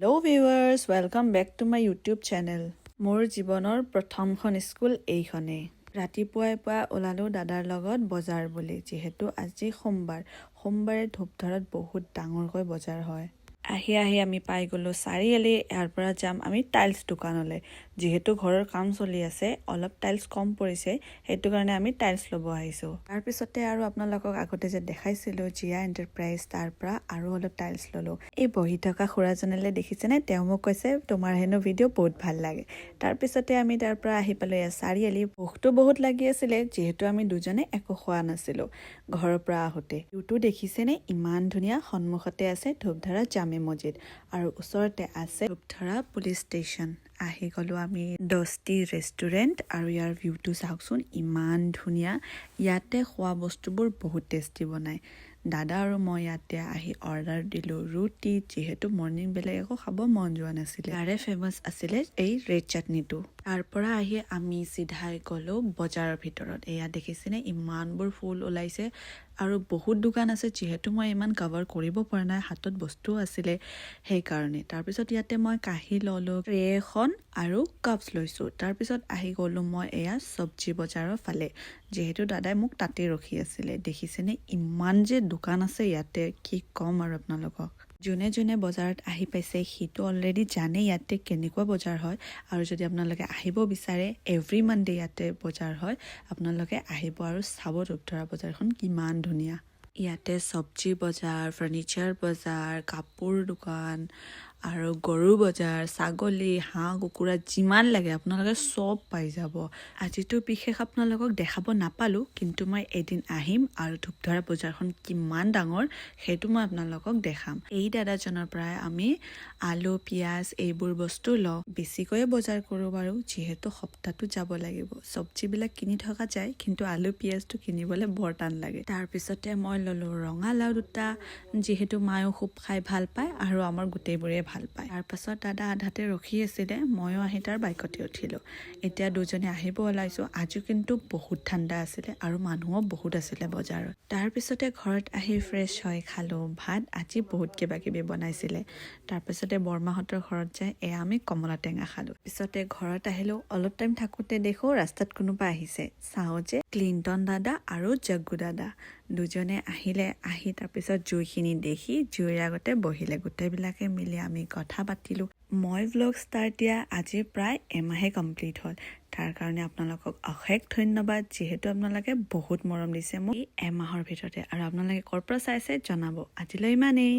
Hello' viewers, welcome back to my YouTube channel. মোৰ জীৱনৰ প্ৰথমখন স্কুল এইখনেই। ৰাতিপুৱাই পুৱা ওলালোঁ দাদাৰ লগত বজাৰ বুলি, যিহেতু আজি সোমবাৰে ধূপধাৰত বহুত ডাঙৰকৈ বজাৰ হয়। আহি আমি পাই গ'লোঁ চাৰিআলি। ইয়াৰ পৰা যাম আমি টাইলছ দোকানলৈ, যিহেতু ঘৰৰ কাম চলি আছে, অলপ টাইলছ কম পৰিছে, সেইটো কাৰণে আমি টাইলছ ল'ব আহিছোঁ। তাৰপিছতে আৰু আপোনালোকক আগতে যে দেখাইছিলোঁ জিয়া এণ্টাৰপ্ৰাইজ, তাৰ পৰা আৰু অলপ টাইলছ ল'লোঁ। এই বহি থকা খুৰাজনলৈ দেখিছেনে? তেওঁ মোক কৈছে তোমাৰ হেনো ভিডিঅ' বহুত ভাল লাগে। তাৰপিছতে আমি তাৰ পৰা আহি পালোঁ এয়া চাৰিআলি। ভোকটো বহুত লাগি আছিলে, যিহেতু আমি দুজনে একো খোৱা নাছিলোঁ ঘৰৰ পৰা আহোঁতে। ভিউটো দেখিছেনে? ইমান ধুনীয়া। সন্মুখতে আছে ধূপধাৰা জামে মছজিদ আৰু ওচৰতে আছে ধূপধাৰা পুলিচ ষ্টেচন। আহি গ'লোঁ আমি দস্তি ৰেষ্টুৰেণ্ট আৰু ইয়াৰ ভিউটো চাওকচোন, ইমান ধুনীয়া। ইয়াতে খোৱা বস্তুবোৰ বহুত টেষ্টি বনায়। দাদা আৰু মই ইয়াতে আহি অৰ্ডাৰ দিলোঁ ৰুটি, যিহেতু মৰ্ণিং বেলেগ একো খাব মন যোৱা নাছিলে। ইয়াৰে ফেমাছ আছিলে এই ৰেড চাটনিটো। তাৰ পৰা আহি আমি চিধাই গ'লোঁ বজাৰৰ ভিতৰত। এয়া দেখিছেনে ইমানবোৰ ফুল ওলাইছে আৰু বহুত দোকান আছে, যিহেতু মই ইমান কভাৰ কৰিব পৰা নাই, হাতত বস্তুও আছিলে সেইকাৰণে। তাৰপিছত ইয়াতে মই কাঁহী ল'লোঁ, ট্ৰে এখন আৰু কাপছ লৈছোঁ। তাৰপিছত আহি গ'লোঁ মই এয়া চব্জি বজাৰৰ ফালে, যিহেতু দাদাই মোক তাতে ৰখি আছিলে। দেখিছেনে ইমান যে দোকান আছে ইয়াতে, কি ক'ম আৰু আপোনালোকক। যোনে যোনে বজাৰত আহি পাইছে সিটো অলৰেডি জানে ইয়াতে কেনেকুৱা বজাৰ হয়, আৰু যদি আপোনালোকে আহিব বিচাৰে এভৰি মানডে ইয়াতে বজাৰ হয়, আপোনালোকে আহিব আৰু চাব ধূপধাৰা বজাৰখন কিমান ধুনীয়া। ইয়াতে চব্জি বজাৰ, ফাৰ্নিচাৰ বজাৰ, কাপোৰ দোকান আৰু গৰু বজাৰ, ছাগলী, হাঁহ কুকুৰা যিমান লাগে আপোনালোকে চব পাই যাব। আজিতো বিশেষ আপোনালোকক দেখাব নাপালোঁ, কিন্তু মই এদিন আহিম আৰু ধূপধাৰা বজাৰখন কিমান ডাঙৰ সেইটো মই আপোনালোকক দেখাম। এই দাদাজনৰ পৰাই আমি আলু, পিঁয়াজ এইবোৰ বস্তু লওঁ। বেছিকৈয়ে বজাৰ কৰোঁ বাৰু, যিহেতু সপ্তাহটো যাব লাগিব। চব্জিবিলাক কিনি থকা যায়, কিন্তু আলু পিঁয়াজটো কিনিবলৈ বৰ টান লাগে। তাৰপিছতে মই ল'লোঁ ৰঙালাও দুটা, যিহেতু মায়েও খুব খাই ভাল পায় আৰু আমাৰ গোটেইবোৰে ভাল পায়। তাৰপাছত দাদা আধাতে ৰখি আছিলে, ময়ো আহি তাৰ বাইকতে উঠিলোঁ। এতিয়া দুজনে আহিব ওলাইছোঁ। আজিও কিন্তু বহুত ঠাণ্ডা আছিলে আৰু মানুহো বহুত আছিলে বজাৰত। তাৰপিছতে ঘৰত আহি ফ্ৰেছ হৈ খালোঁ ভাত। আজি বহুত কিবা কিবি বনাইছিলে। তাৰপিছতে বৰমাহঁতৰ ঘৰত যাই এয়া আমি কমলা টেঙা খালোঁ। পিছতে ঘৰত আহিলোঁ। অলপ টাইম থাকোঁতে দেখোঁ ৰাস্তাত কোনোবা আহিছে। চাওঁ যে ক্লিণ্টন দাদা আৰু জগ্গু দাদা দুজনে আহিলে। আহি তাৰপিছত জুইখিনি দেখি জুইৰ আগতে বহিলে। গোটেইবিলাকে মিলি আমি কথা পাতিলোঁ। মই ভ্লগ ষ্টাৰ্ট দিয়া আজি প্ৰায় এমাহে কমপ্লিট হ'ল। তাৰ কাৰণে আপোনালোকক অশেষ ধন্যবাদ, যিহেতু আপোনালোকে বহুত মৰম দিছে মোক এই এমাহৰ ভিতৰতে। আৰু আপোনালোকে ক'ৰ পৰা চাইছে জনাব। আজিলৈ ইমানেই।